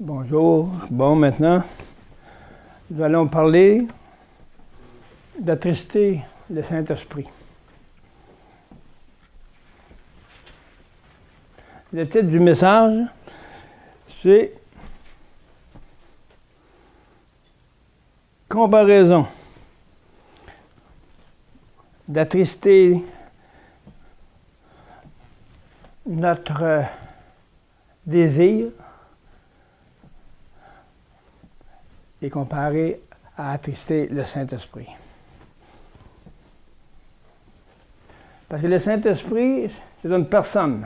Bonjour. Bon, maintenant, nous allons parler d'attrister le Saint-Esprit. Le titre du message, c'est comparaison d'attrister notre désir et comparer à attrister le Saint-Esprit. Parce que le Saint-Esprit, c'est une personne.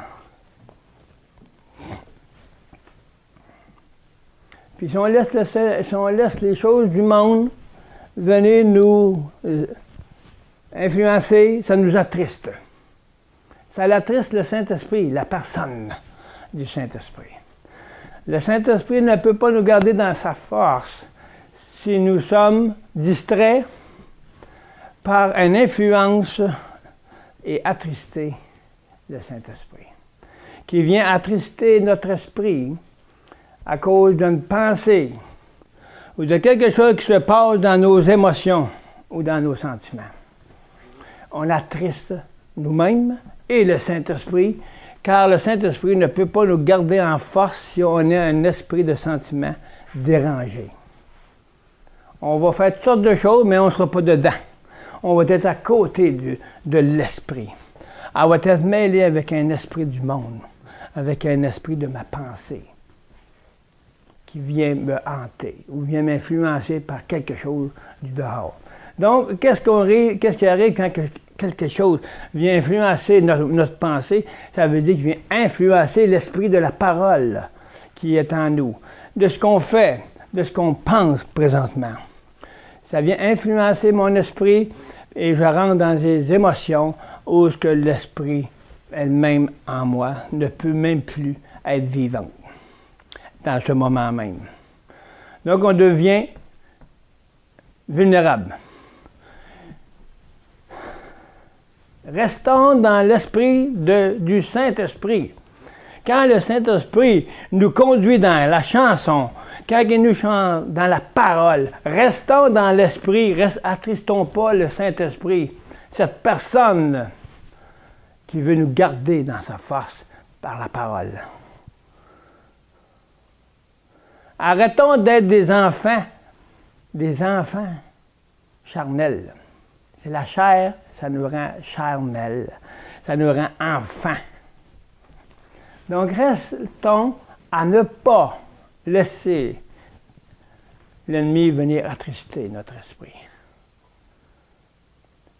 Puis si on laisse les choses du monde venir nous influencer, ça nous attriste. Ça attriste le Saint-Esprit, la personne du Saint-Esprit. Le Saint-Esprit ne peut pas nous garder dans sa force si nous sommes distraits par une influence et attrister le Saint-Esprit, qui vient attrister notre esprit à cause d'une pensée ou de quelque chose qui se passe dans nos émotions ou dans nos sentiments. On attriste nous-mêmes et le Saint-Esprit, car le Saint-Esprit ne peut pas nous garder en force si on a un esprit de sentiment dérangé. On va faire toutes sortes de choses, mais on ne sera pas dedans. On va être à côté de l'esprit. On va être mêlé avec un esprit du monde, avec un esprit de ma pensée, qui vient me hanter ou vient m'influencer par quelque chose du dehors. Donc, qu'est-ce qui arrive quand quelque chose vient influencer notre pensée? Ça veut dire qu'il vient influencer l'esprit de la parole qui est en nous, de ce qu'on fait, de ce qu'on pense présentement. Ça vient influencer mon esprit et je rentre dans des émotions où ce que l'esprit elle-même en moi ne peut même plus être vivante dans ce moment même. Donc on devient vulnérable. Restons dans l'esprit du Saint-Esprit. Quand le Saint-Esprit nous conduit dans la chanson, quand il nous chante dans la parole, restons dans l'esprit, attristons pas le Saint-Esprit, cette personne qui veut nous garder dans sa force par la parole. Arrêtons d'être des enfants charnels. C'est la chair, ça nous rend charnels, ça nous rend enfants. Donc restons à ne pas laisser l'ennemi venir attrister notre esprit.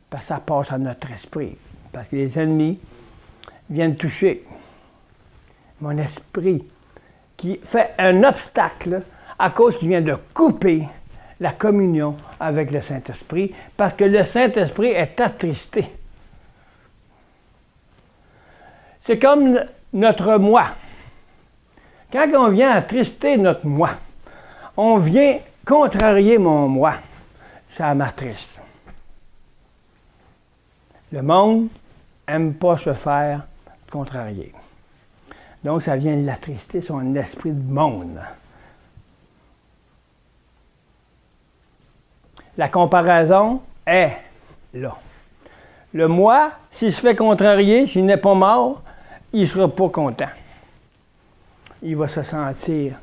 Parce que ça passe à notre esprit. Parce que les ennemis viennent toucher mon esprit, qui fait un obstacle à cause qu'il vient de couper la communion avec le Saint-Esprit, parce que le Saint-Esprit est attristé. C'est comme notre moi. Quand on vient attrister notre moi, on vient contrarier mon moi. Ça m'attriste. Le monde n'aime pas se faire contrarier. Donc, ça vient l'attrister, son esprit du monde. La comparaison est là. Le moi, s'il se fait contrarier, s'il n'est pas mort, il ne sera pas content. Il va se sentir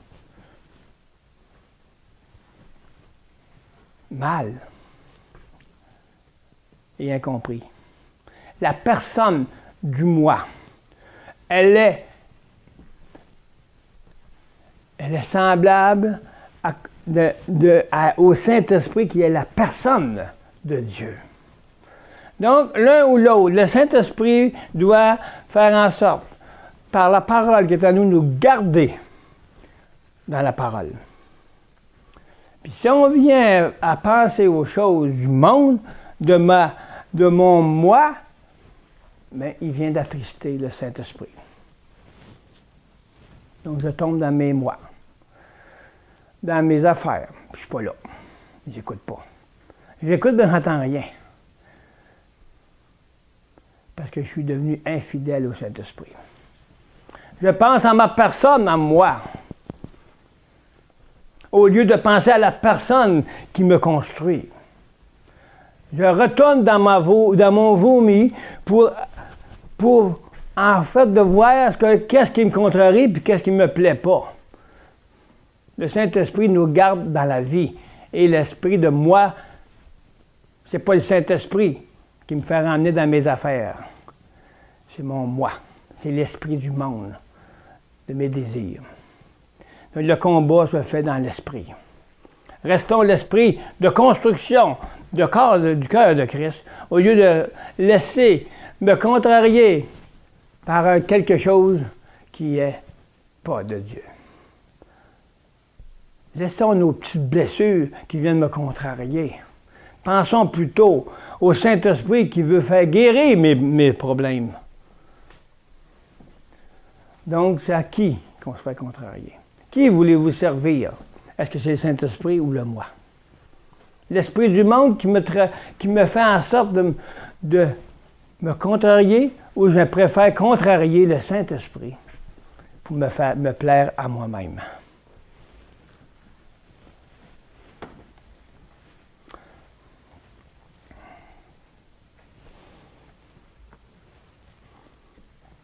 mal et incompris. La personne du moi, elle est semblable au Saint-Esprit qui est la personne de Dieu. Donc, l'un ou l'autre, le Saint-Esprit doit faire en sorte, par la parole qui est à nous, nous garder dans la parole. Puis si on vient à penser aux choses du monde, de mon moi, bien, il vient d'attrister le Saint-Esprit. Donc, je tombe dans mes moi, dans mes affaires. Puis, je ne suis pas là. J'écoute pas. J'écoute, mais je n'entends rien. Parce que je suis devenu infidèle au Saint-Esprit. Je pense à ma personne, à moi. au lieu de penser à la personne qui me construit. Je retourne dans mon vomi pour en fait de voir qu'est-ce qui me contrarie et qu'est-ce qui ne me plaît pas. Le Saint-Esprit nous garde dans la vie. Et l'esprit de moi, c'est pas le Saint-Esprit qui me fait ramener dans mes affaires. C'est mon moi. C'est l'esprit du monde, de mes désirs. Donc, le combat se fait dans l'esprit. Restons l'esprit de construction du cœur de Christ, au lieu de laisser me contrarier par quelque chose qui n'est pas de Dieu. Laissons nos petites blessures qui viennent me contrarier. Pensons plutôt au Saint-Esprit qui veut faire guérir mes problèmes. Donc, c'est à qui qu'on se fait contrarier? Qui voulez-vous servir? Est-ce que c'est le Saint-Esprit ou le moi? L'esprit du monde qui me fait en sorte de me contrarier, ou je préfère contrarier le Saint-Esprit pour me plaire à moi-même.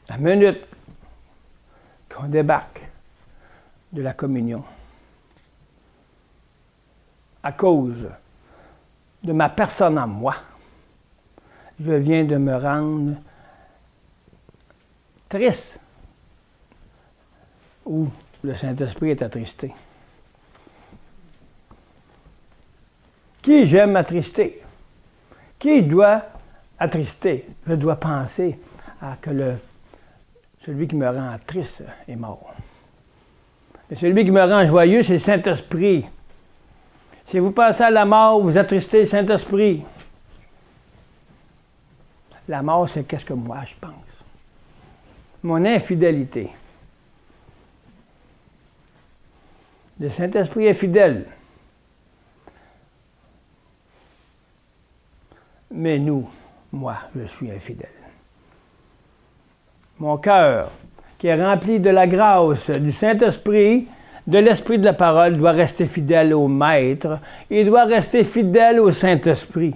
La minute qu'on débarque de la communion, à cause de ma personne en moi, je viens de me rendre triste, ou le Saint-Esprit est attristé. Qui j'aime attrister? Qui doit attrister? Je dois penser à que celui qui me rend triste est mort. Et celui qui me rend joyeux, c'est le Saint-Esprit. Si vous pensez à la mort, vous attristez le Saint-Esprit. La mort, c'est qu'est-ce que moi je pense. Mon infidélité. Le Saint-Esprit est fidèle. Mais moi, je suis infidèle. Mon cœur, qui est rempli de la grâce du Saint-Esprit, de l'Esprit de la parole, doit rester fidèle au Maître et doit rester fidèle au Saint-Esprit.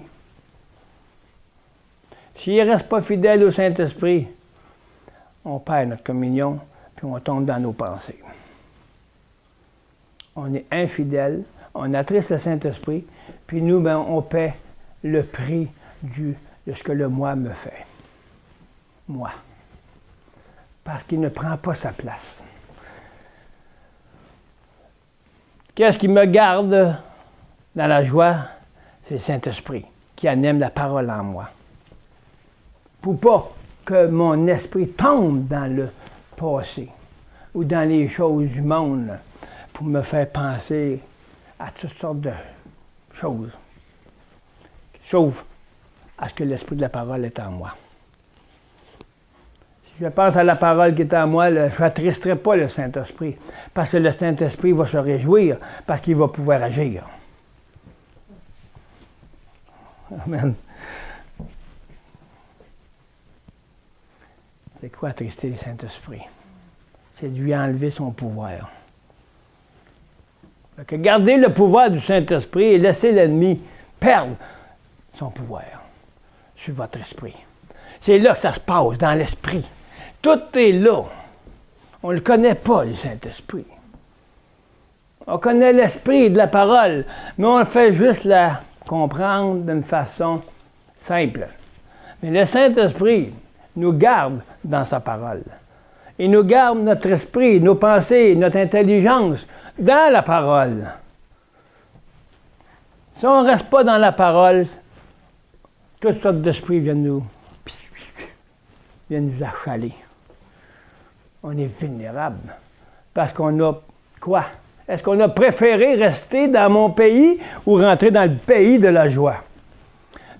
S'il ne reste pas fidèle au Saint-Esprit, on perd notre communion puis on tombe dans nos pensées. On est infidèle, on attriste le Saint-Esprit, puis nous, on paie le prix de ce que le moi me fait. Moi. Parce qu'il ne prend pas sa place. Qu'est-ce qui me garde dans la joie? C'est le Saint-Esprit qui anime la parole en moi. Pour pas que mon esprit tombe dans le passé ou dans les choses du monde pour me faire penser à toutes sortes de choses, sauf à ce que l'Esprit de la parole est en moi. Si je pense à la parole qui est en moi, je n'attristerai pas le Saint-Esprit, parce que le Saint-Esprit va se réjouir, parce qu'il va pouvoir agir. Amen. C'est quoi attrister le Saint-Esprit? C'est lui enlever son pouvoir. Fait que garder le pouvoir du Saint-Esprit et laisser l'ennemi perdre son pouvoir sur votre esprit. C'est là que ça se passe, dans l'esprit. Tout est là. On ne le connaît pas, le Saint-Esprit. On connaît l'esprit de la parole, mais on fait juste la comprendre d'une façon simple. Mais le Saint-Esprit nous garde dans sa parole. Il nous garde notre esprit, nos pensées, notre intelligence dans la parole. Si on ne reste pas dans la parole, toutes sortes d'esprits viennent nous achaler. On est vulnérable. Parce qu'on a quoi? Est-ce qu'on a préféré rester dans mon pays ou rentrer dans le pays de la joie?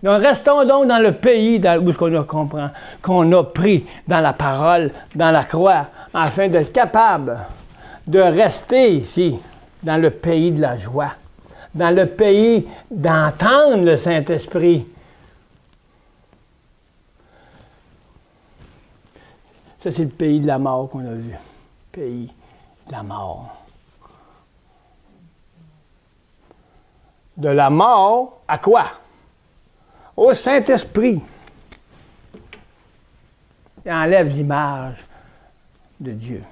Donc, restons donc dans le pays où qu'on a pris dans la parole, dans la croix, afin d'être capable de rester ici, dans le pays de la joie, dans le pays d'entendre le Saint-Esprit. Ça, c'est le pays de la mort qu'on a vu. Pays de la mort. de la mort à quoi? Au Saint-Esprit. Il enlève l'image de Dieu.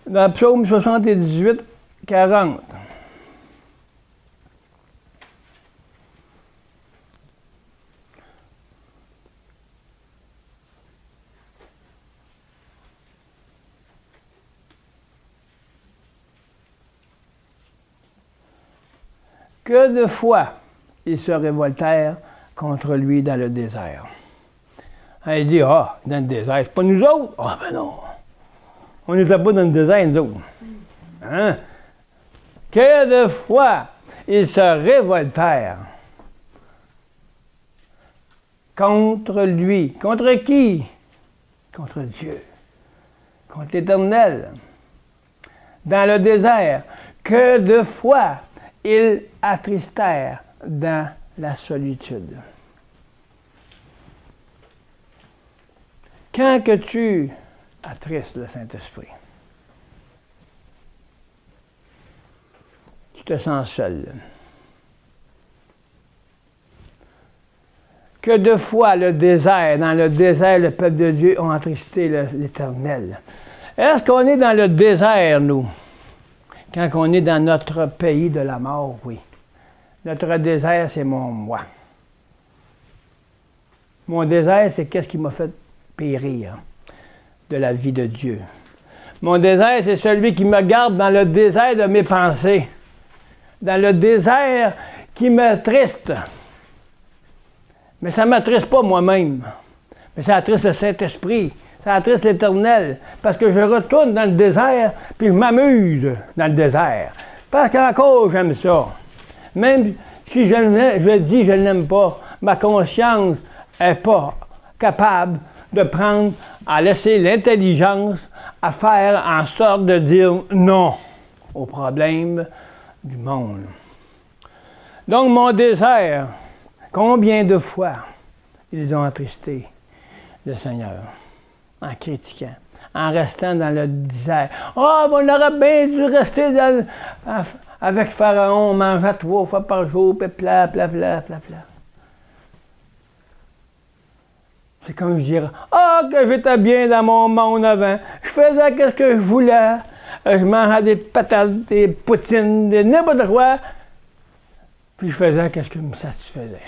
Dans le psaume 78, 40. Que de fois ils se révoltèrent contre lui dans le désert. Il dit, dans le désert, c'est pas nous autres? Ben non. On n'était pas dans le désert, nous autres. Hein? Que de fois ils se révoltèrent contre lui. Contre qui? Contre Dieu. Contre l'Éternel. Dans le désert. Que de fois ils attristèrent dans la solitude. Quand que tu attristes le Saint-Esprit, tu te sens seul. Que de fois dans le désert, le peuple de Dieu ont attristé l'Éternel. Est-ce qu'on est dans le désert, nous? Quand on est dans notre pays de la mort, oui. Notre désert, c'est mon moi. Mon désert, c'est qu'est-ce qui m'a fait périr de la vie de Dieu. Mon désert, c'est celui qui me garde dans le désert de mes pensées. Dans le désert qui m'attriste. Mais ça ne m'attriste pas moi-même. Mais ça attriste le Saint-Esprit. Ça attriste l'Éternel. Parce que je retourne dans le désert, puis je m'amuse dans le désert. Parce qu'encore, j'aime ça. Même si je dis que je ne l'aime pas, ma conscience n'est pas capable de prendre, à laisser l'intelligence à faire en sorte de dire non aux problèmes du monde. Donc, mon désert, combien de fois ils ont attristé le Seigneur en critiquant, en restant dans le désert. On aurait bien dû rester avec Pharaon, on mangeait 3 fois par jour, puis plat. C'est comme je dirais, que j'étais bien dans mon monde avant. Je faisais ce que je voulais. Je mangeais des patates, des poutines, n'importe quoi. Puis je faisais ce qui me satisfaisait.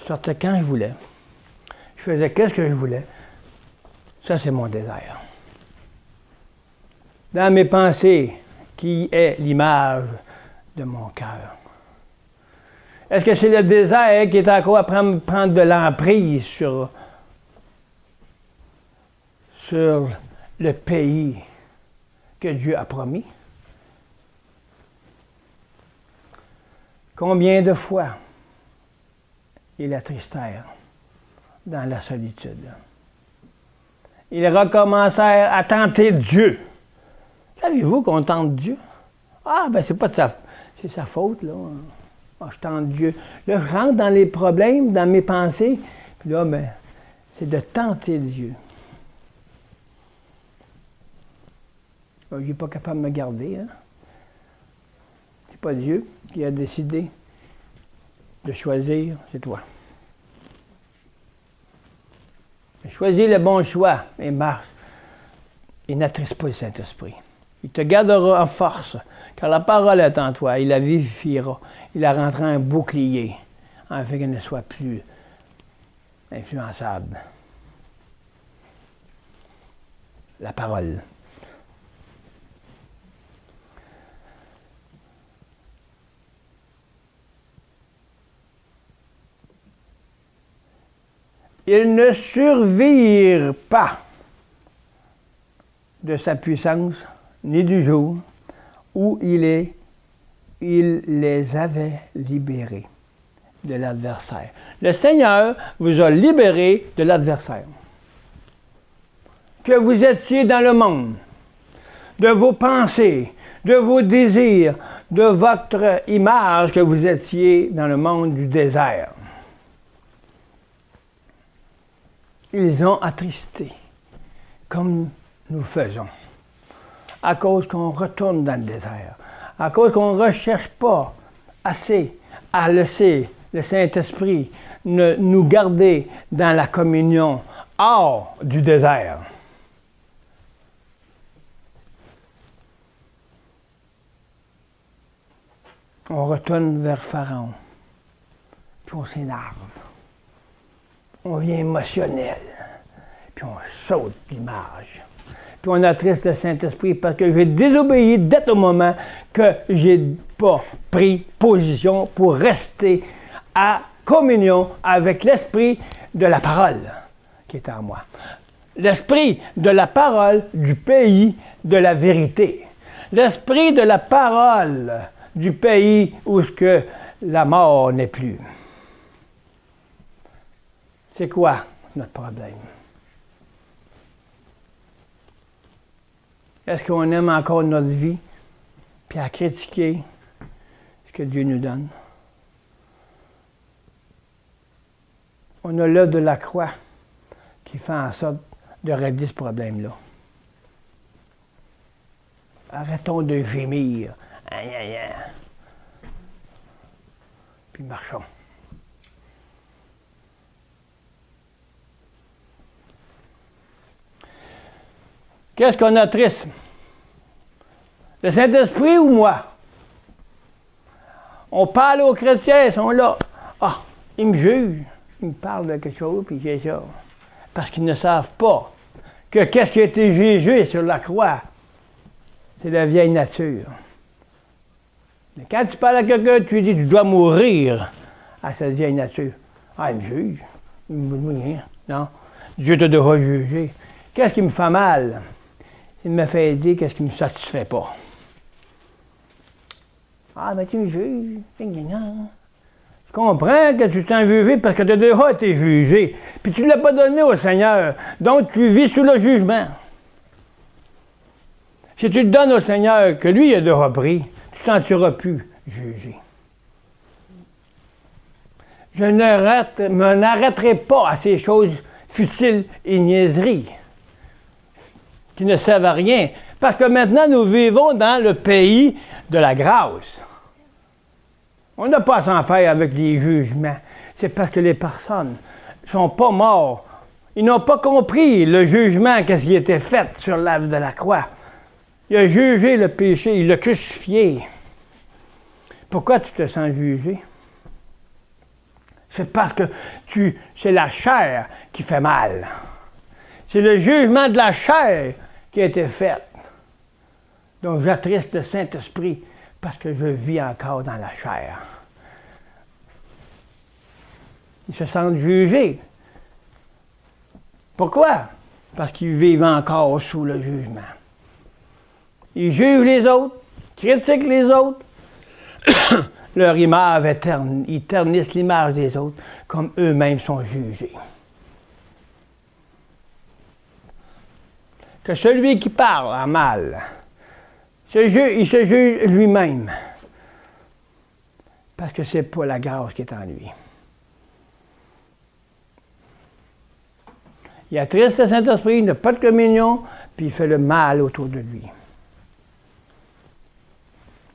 Je sortais quand je voulais. Je faisais ce que je voulais. Ça, c'est mon désert. Dans mes pensées, qui est l'image de mon cœur. Est-ce que c'est le désert qui est encore à prendre de l'emprise sur le pays que Dieu a promis? Combien de fois ils attristèrent dans la solitude? Ils recommencèrent à tenter Dieu. Savez-vous qu'on tente Dieu? C'est pas c'est sa faute, là. Je tente Dieu. Là, je rentre dans les problèmes, dans mes pensées, puis là, c'est de tenter Dieu. Il n'est pas capable de me garder, hein? C'est pas Dieu qui a décidé de choisir, c'est toi. Choisis le bon choix et marche. Et n'attriste pas le Saint-Esprit. Il te gardera en force, car la parole est en toi. Il la vivifiera. Il la rendra un bouclier, afin qu'elle ne soit plus influençable. La parole. Ils ne survirent pas de sa puissance, ni du jour où il les avait libérés de l'adversaire. Le Seigneur vous a libérés de l'adversaire. Que vous étiez dans le monde, de vos pensées, de vos désirs, de votre image que vous étiez dans le monde du désert. Ils ont attristé, comme nous faisons, à cause qu'on retourne dans le désert, à cause qu'on ne recherche pas assez à laisser le Saint-Esprit nous garder dans la communion hors du désert. On retourne vers Pharaon, puis on s'énerve. On devient émotionnel, puis on saute l'image. Puis on attriste le Saint-Esprit parce que j'ai désobéi dès au moment que j'ai pas pris position pour rester à communion avec l'Esprit de la parole qui est en moi. L'Esprit de la parole du pays de la vérité. L'Esprit de la parole du pays où ce que la mort n'est plus. C'est quoi notre problème? Est-ce qu'on aime encore notre vie, puis à critiquer ce que Dieu nous donne? On a l'œuvre de la croix qui fait en sorte de régler ce problème-là. Arrêtons de gémir. Aïe, aïe, aïe. Puis marchons. Qu'est-ce qu'on a triste? Le Saint-Esprit ou moi? On parle aux chrétiens, ils sont là. Ah, ils me jugent. Ils me parlent de quelque chose, puis j'ai ça. Parce qu'ils ne savent pas que qu'est-ce qui a été jugé sur la croix, c'est la vieille nature. Mais quand tu parles à quelqu'un, tu lui dis, tu dois mourir à cette vieille nature. Ah, il me juge. Il me dit rien. Non. Dieu te devra juger. Qu'est-ce qui me fait mal? Il me fait dire qu'est-ce qui ne me satisfait pas. Ah, mais tu me juges. Je comprends que tu t'en jugé parce que tu as déjà été jugé. Puis tu ne l'as pas donné au Seigneur. Donc tu vis sous le jugement. Si tu le donnes au Seigneur, que lui il a déjà pris, tu t'en seras plus jugé. Je ne m'arrêterai pas à ces choses futiles et niaiseries qui ne servent à rien. Parce que maintenant, nous vivons dans le pays de la grâce. On n'a pas à s'en faire avec les jugements. C'est parce que les personnes ne sont pas morts. Ils n'ont pas compris le jugement, qu'est-ce qui était fait sur l'œuvre de la croix. Il a jugé le péché, il l'a crucifié. Pourquoi tu te sens jugé? C'est parce que c'est la chair qui fait mal. C'est le jugement de la chair qui a été fait. Donc j'attriste le Saint-Esprit parce que je vis encore dans la chair. Ils se sentent jugés. Pourquoi? Parce qu'ils vivent encore sous le jugement. Ils jugent les autres, critiquent les autres. Leur image est terne. Ils ternissent l'image des autres comme eux-mêmes sont jugés. Que celui qui parle en mal, il se juge lui-même. Parce que ce n'est pas la grâce qui est en lui. Il attriste le Saint-Esprit, il n'a pas de communion, puis il fait le mal autour de lui.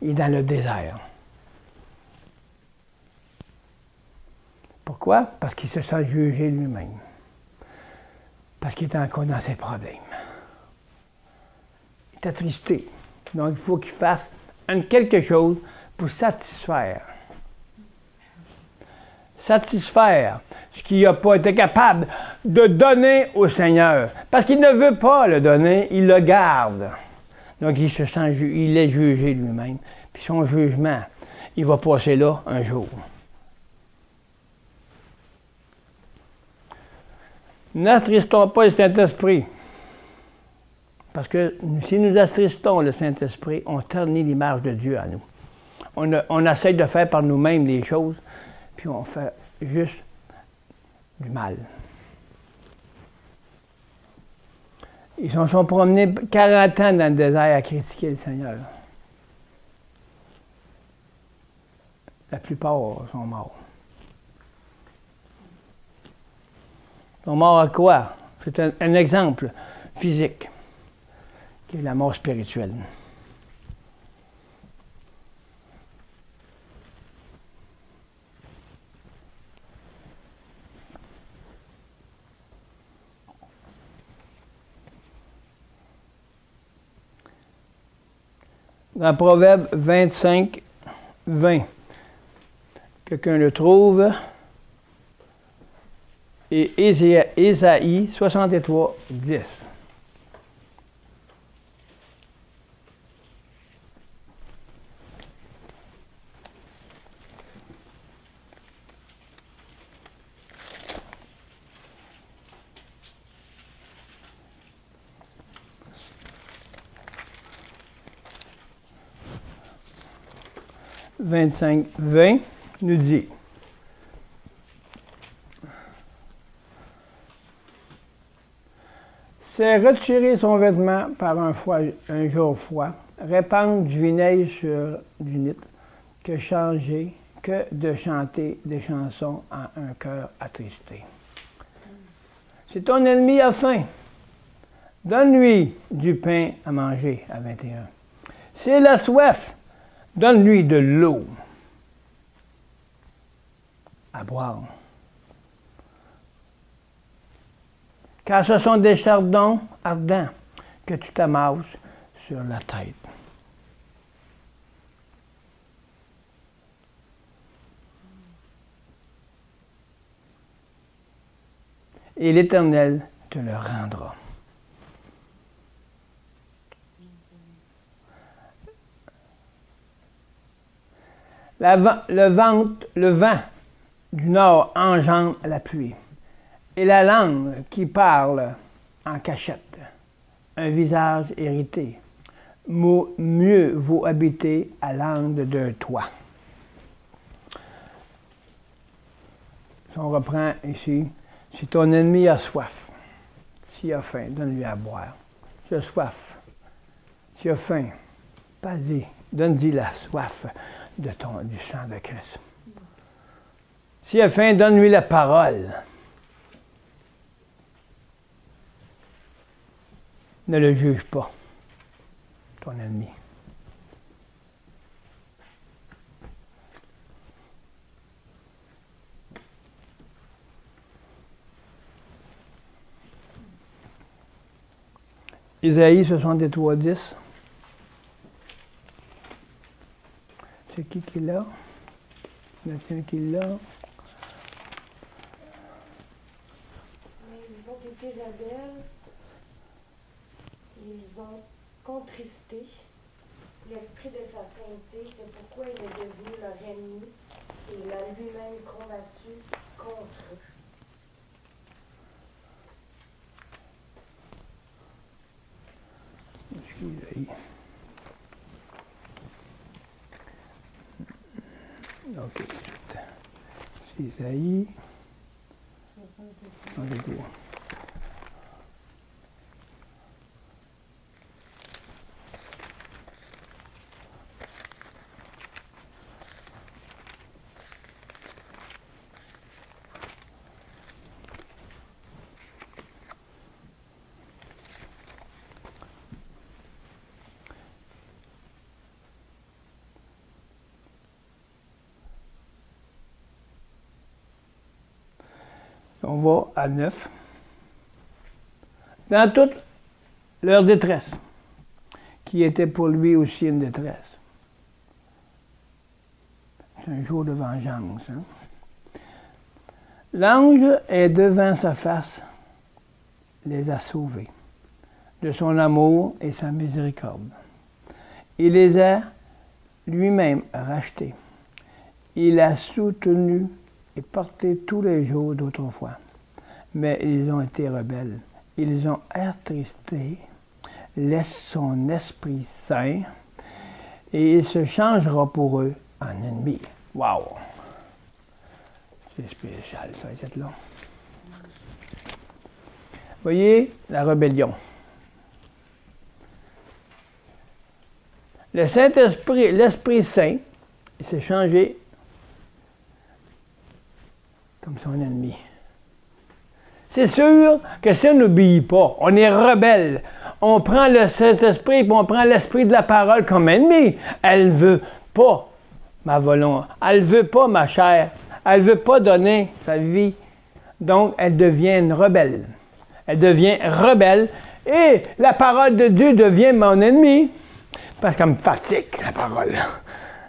Il est dans le désert. Pourquoi? Parce qu'il se sent jugé lui-même. Parce qu'il est encore dans ses problèmes. Il est attristé. Donc, il faut qu'il fasse quelque chose pour satisfaire. Satisfaire ce qu'il n'a pas été capable de donner au Seigneur. Parce qu'il ne veut pas le donner, il le garde. Donc, il se sent il est jugé lui-même. Puis son jugement, il va passer là un jour. N'attristons pas le Saint-Esprit. Parce que si nous attristons le Saint-Esprit, on ternit l'image de Dieu à nous. On essaie de faire par nous-mêmes les choses, puis on fait juste du mal. Ils se sont promenés 40 ans dans le désert à critiquer le Seigneur. La plupart sont morts. Ils sont morts à quoi? C'est un exemple physique, qui est la mort spirituelle. Dans Proverbe 25, 20, quelqu'un le trouve, et Ésaïe 63, 10. « 25, 20 nous dit « C'est retirer son vêtement par un jour froid, répandre du vinaigre sur du nid, que de chanter des chansons en un cœur attristé. » Si ton ennemi a faim, donne-lui du pain à manger, à 21. S'il a soif, donne-lui de l'eau à boire. Car ce sont des chardons ardents que tu t'amasses sur la tête. Et l'Éternel te le rendra. Le vent du nord engendre la pluie, et la langue qui parle en cachette, un visage irrité. Mieux vaut habiter à l'angle d'un toit. Si on reprend ici, si ton ennemi a soif, s'il a faim, donne-lui à boire. S'il a soif, s'il a faim, vas-y, donne-lui la soif du sang de Christ. S'il a faim, donne-lui la parole. Ne le juge pas, ton ennemi. Isaïe 63, 10. C'est qui l'a? Il y en a qui l'a? Ils ont été rebelles, ils ont contristé l'esprit de sa sainteté, c'est pourquoi il est devenu leur ennemi et il a lui-même combattu contre eux. Isaïe. Ok, c'est Isaïe. On va à 9. Dans toute leur détresse, qui était pour lui aussi une détresse. C'est un jour de vengeance. Hein? L'ange est devant sa face, les a sauvés de son amour et sa miséricorde. Il les a lui-même rachetés. Il a soutenu et porté tous les jours d'autrefois. Mais ils ont été rebelles. Ils ont attristé son Esprit Saint et il se changera pour eux en ennemi. Wow! C'est spécial, ça, cette là. Voyez la rébellion. Le Saint-Esprit, l'Esprit Saint, il s'est changé comme son ennemi. C'est sûr que si on n'obéit pas, on est rebelle, on prend le Saint-Esprit et on prend l'Esprit de la parole comme ennemi. Elle ne veut pas ma volonté, elle ne veut pas ma chair, elle ne veut pas donner sa vie. Donc, elle devient une rebelle. Elle devient rebelle et la parole de Dieu devient mon ennemi. Parce qu'elle me fatigue, la parole.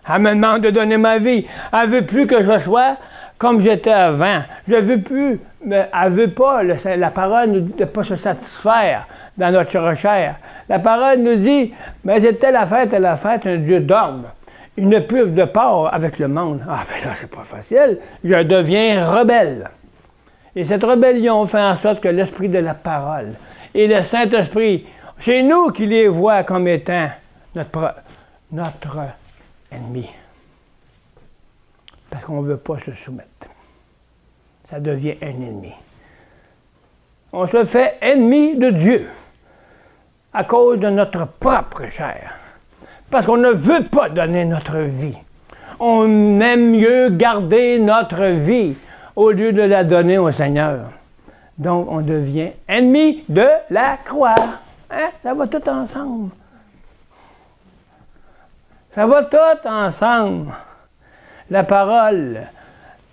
Elle me demande de donner ma vie. Elle ne veut plus que je sois comme j'étais avant. Je ne veux plus. Mais elle ne veut pas. La parole ne veut pas se satisfaire dans notre recherche. La parole nous dit, mais c'était la fête, un Dieu d'ordre. Une pub de part avec le monde. Ah, ben là, c'est pas facile. Je deviens rebelle. Et cette rébellion fait en sorte que l'esprit de la parole et le Saint-Esprit, c'est nous qui les voit comme étant notre ennemi. Parce qu'on ne veut pas se soumettre. Ça devient un ennemi. On se fait ennemi de Dieu à cause de notre propre chair. Parce qu'on ne veut pas donner notre vie. On aime mieux garder notre vie au lieu de la donner au Seigneur. Donc, on devient ennemi de la croix. Hein? Ça va tout ensemble. Ça va tout ensemble. La parole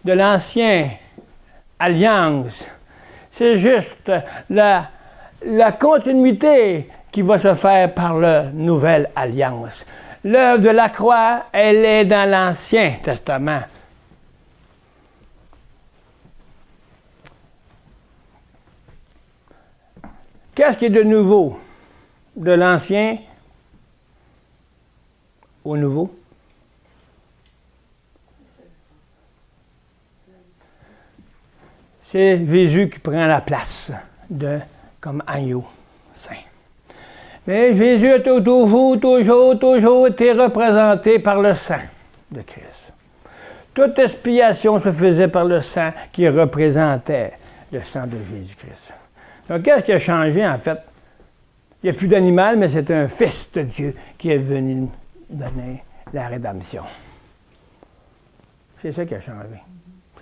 de l'ancienne alliance, c'est juste la continuité qui va se faire par la nouvelle alliance. L'œuvre de la croix, elle est dans l'Ancien Testament. Qu'est-ce qui est de nouveau de l'Ancien au Nouveau? C'est Jésus qui prend la place comme agneau saint. Mais Jésus a toujours été représenté par le sang de Christ. Toute expiation se faisait par le sang qui représentait le sang de Jésus-Christ. Donc, qu'est-ce qui a changé, en fait? Il n'y a plus d'animal, mais c'est un Fils de Dieu qui est venu donner la rédemption. C'est ça qui a changé.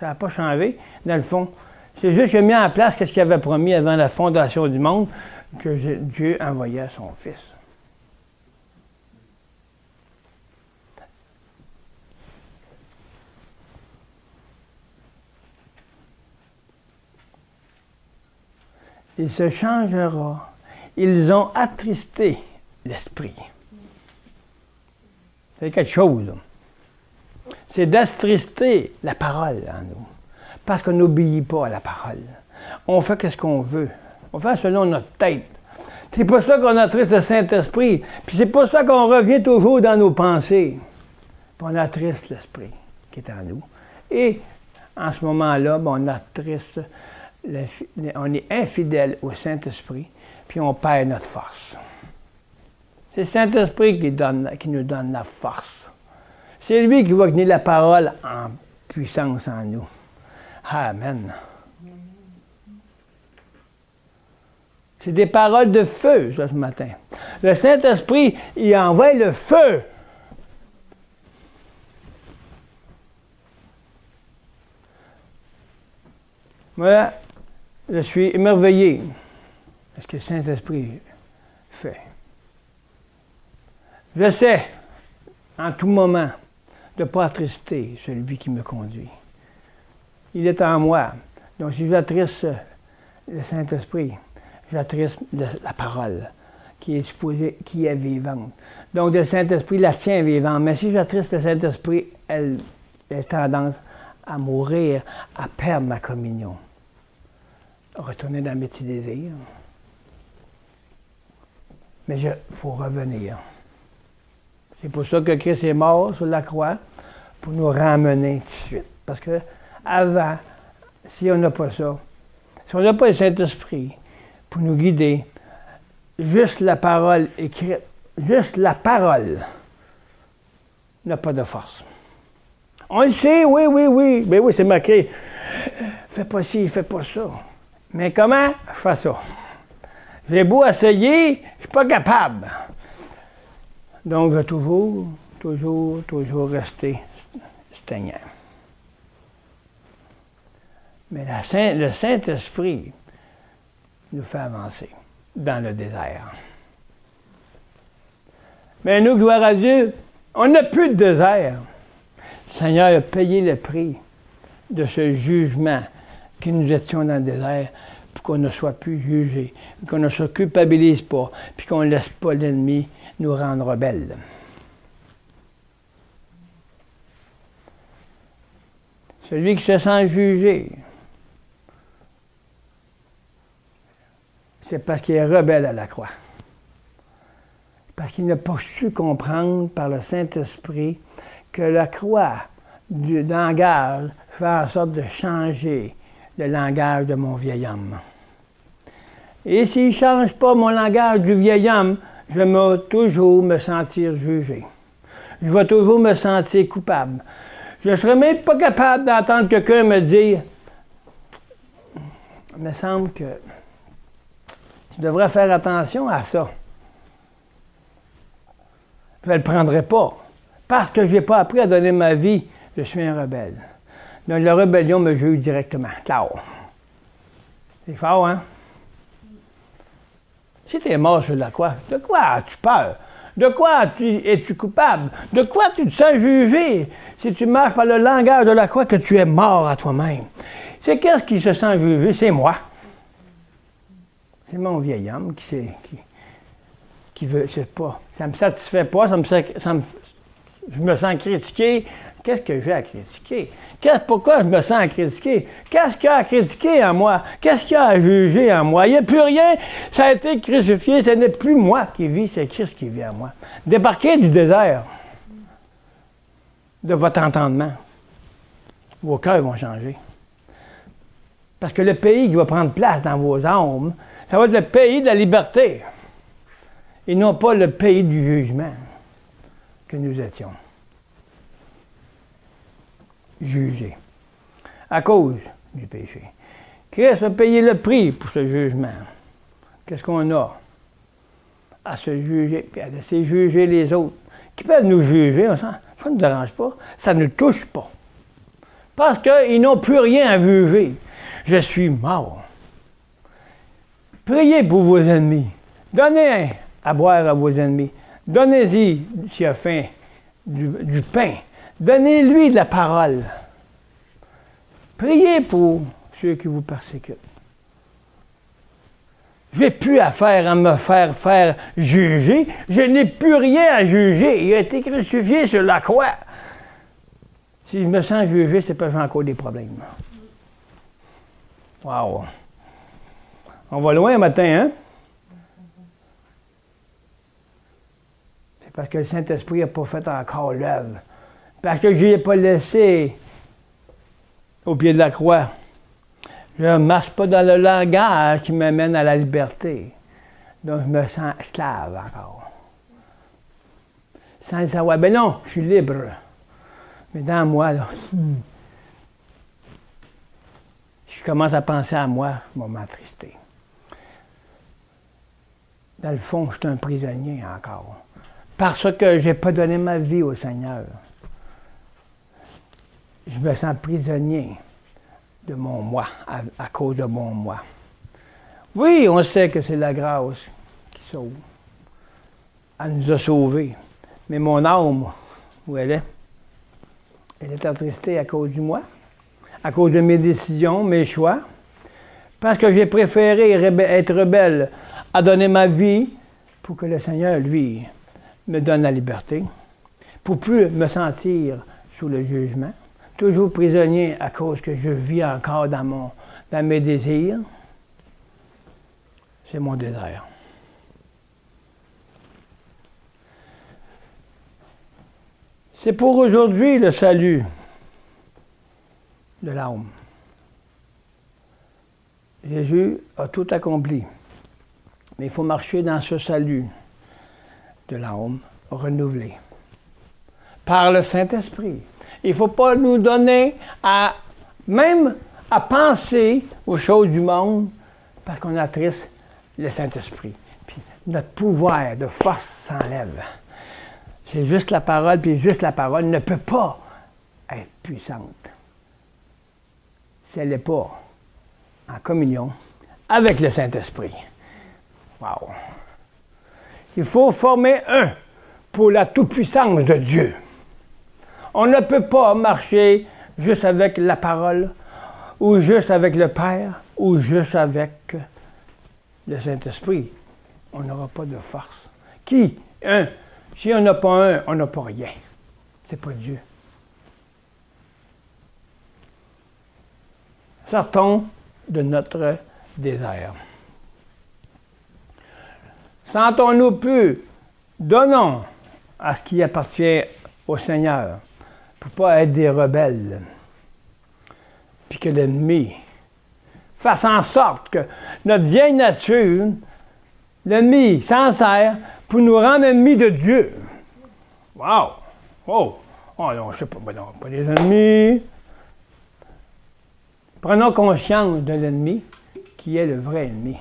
Ça n'a pas changé, dans le fond. C'est juste qu'il a mis en place ce qu'il avait promis avant la fondation du monde, que Dieu envoyait son Fils. Il se changera. Ils ont attristé l'esprit. C'est quelque chose. Là. C'est d'attrister la parole en nous. Parce qu'on n'obéit pas à la parole. On fait ce qu'on veut. On fait selon notre tête. C'est pour ça qu'on attriste le Saint-Esprit. Puis c'est pour ça qu'on revient toujours dans nos pensées. Puis on attriste l'Esprit qui est en nous. Et en ce moment-là, on attriste, on est infidèle au Saint-Esprit, puis on perd notre force. C'est le Saint-Esprit qui nous donne la force. C'est lui qui va donner la parole en puissance en nous. Amen. C'est des paroles de feu, ça, ce matin. Le Saint-Esprit, il envoie le feu. Moi, je suis émerveillé de ce que le Saint-Esprit fait. Je sais, en tout moment, de ne pas attrister celui qui me conduit. Il est en moi. Donc, si j'attriste le Saint-Esprit, j'attriste la parole qui est supposée, qui est vivante. Donc, le Saint-Esprit la tient vivante. Mais si j'attriste le Saint-Esprit, elle a tendance à mourir, à perdre ma communion. Retourner dans mes petits désirs. Mais il faut revenir. C'est pour ça que Christ est mort sur la croix, pour nous ramener tout de suite. Parce que avant, si on n'a pas ça, si on n'a pas le Saint-Esprit pour nous guider, juste la parole écrite, juste la parole n'a pas de force. On le sait, oui. Mais oui, c'est marqué. Fais pas ci, fais pas ça. Mais comment je fais ça? J'ai beau essayer, je ne suis pas capable. Donc, je vais toujours rester stagnant. Mais le Saint-Esprit nous fait avancer dans le désert. Mais nous, gloire à Dieu, on n'a plus de désert. Le Seigneur a payé le prix de ce jugement que nous étions dans le désert pour qu'on ne soit plus jugés, qu'on ne se culpabilise pas, puis qu'on ne laisse pas l'ennemi nous rendre rebelles. Celui qui se sent jugé, c'est parce qu'il est rebelle à la croix. Parce qu'il n'a pas su comprendre par le Saint-Esprit que la croix du langage fait en sorte de changer le langage de mon vieil homme. Et s'il ne change pas mon langage du vieil homme, je vais toujours me sentir jugé. Je vais toujours me sentir coupable. Je ne serai même pas capable d'entendre quelqu'un me dire « Il me semble que tu devrais faire attention à ça. » Je ne le prendrai pas. Parce que je n'ai pas appris à donner ma vie, je suis un rebelle. Donc la rébellion me juge directement. Ciao. C'est fort, hein? Si tu es mort sur la croix, de quoi as-tu peur? De quoi es-tu coupable? De quoi tu te sens jugé? Si tu marches par le langage de la croix, que tu es mort à toi-même. C'est qu'est-ce qui se sent jugé? C'est moi. C'est mon vieil homme qui veut, je sais pas, ça me satisfait pas, je me sens critiqué. Qu'est-ce que j'ai à critiquer? Pourquoi je me sens critiqué? Qu'est-ce qu'il y a à critiquer en moi? Qu'est-ce qu'il y a à juger en moi? Il n'y a plus rien. Ça a été crucifié. Ce n'est plus moi qui vis, c'est Christ qui vit en moi. Débarquez du désert de votre entendement. Vos cœurs vont changer. Parce que le pays qui va prendre place dans vos âmes, ça va être le pays de la liberté. Et non pas le pays du jugement que nous étions. Jugés. À cause du péché. Christ a payé le prix pour ce jugement. Qu'est-ce qu'on a? À se juger, puis à laisser juger les autres. Qui peuvent nous juger, ça ne nous dérange pas. Ça ne nous touche pas. Parce qu'ils n'ont plus rien à juger. Je suis mort. Priez pour vos ennemis. Donnez à boire à vos ennemis. Donnez-y, s'il a faim, du pain. Donnez-lui de la parole. Priez pour ceux qui vous persécutent. Je n'ai plus affaire à me faire juger. Je n'ai plus rien à juger. Il a été crucifié sur la croix. Si je me sens jugé, c'est parce que j'ai encore des problèmes. Wow! On va loin matin, hein? C'est parce que le Saint-Esprit n'a pas fait encore l'œuvre. Parce que je ne l'ai pas laissé au pied de la croix. Je ne marche pas dans le langage qui m'amène à la liberté. Donc, je me sens esclave encore. Sans le savoir. Ben non, je suis libre. Mais dans moi, là, je commence à penser à moi, je vais m'attrister. Dans le fond, je suis un prisonnier encore. Parce que je n'ai pas donné ma vie au Seigneur. Je me sens prisonnier de mon moi, à cause de mon moi. Oui, on sait que c'est la grâce qui sauve. Elle nous a sauvés. Mais mon âme, où elle est? Elle est attristée à cause du moi, à cause de mes décisions, mes choix, parce que j'ai préféré être rebelle à donner ma vie pour que le Seigneur, lui, me donne la liberté, pour plus me sentir sous le jugement, toujours prisonnier à cause que je vis encore dans mes désirs. C'est mon désert. C'est pour aujourd'hui le salut de l'âme. Jésus a tout accompli. Mais il faut marcher dans ce salut de l'âme renouvelé par le Saint-Esprit. Il ne faut pas nous donner même à penser aux choses du monde parce qu'on attriste le Saint-Esprit. Puis notre pouvoir de force s'enlève. C'est juste la parole, puis juste la parole ne peut pas être puissante si elle n'est pas en communion avec le Saint-Esprit. Wow! Il faut former un pour la toute-puissance de Dieu. On ne peut pas marcher juste avec la parole, ou juste avec le Père, ou juste avec le Saint-Esprit. On n'aura pas de force. Qui? Un. Si on n'a pas un, on n'a pas rien. C'est pas Dieu. Sortons de notre désert. Sentons-nous plus, donnons à ce qui appartient au Seigneur, pour ne pas être des rebelles, puis que l'ennemi fasse en sorte que notre vieille nature, l'ennemi s'en sert pour nous rendre ennemis de Dieu. Wow! Oh! Oh non, je sais pas, ben non, pas des ennemis. Prenons conscience de l'ennemi qui est le vrai ennemi.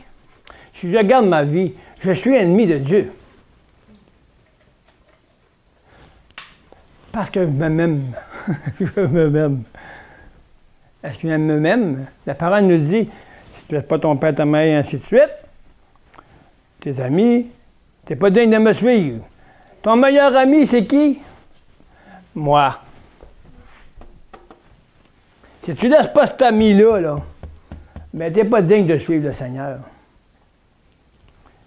Si je regarde ma vie, je suis ennemi de Dieu. Parce que je me m'aime. Je me m'aime. Est-ce que je me m'aime? La parole nous dit, si tu ne laisses pas ton père, ta mère, et ainsi de suite, tes amis, tu n'es pas digne de me suivre. Ton meilleur ami, c'est qui? Moi. Si tu ne laisses pas cet ami-là, ben, tu n'es pas digne de suivre le Seigneur.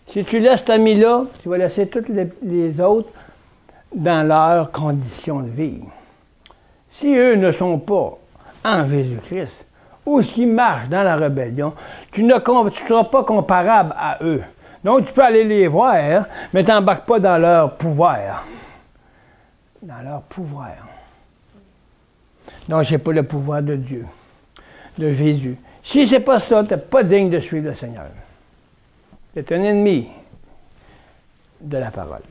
Si tu laisses cet ami-là, tu vas laisser tous les autres dans leurs conditions de vie. Si eux ne sont pas en Jésus-Christ, ou s'ils marchent dans la rébellion, tu ne seras pas comparable à eux. Donc, tu peux aller les voir, mais tu n'embarques pas dans leur pouvoir. Dans leur pouvoir. Donc, je n'ai pas le pouvoir de Dieu, de Jésus. Si ce n'est pas ça, tu n'es pas digne de suivre le Seigneur. Tu es un ennemi de la parole.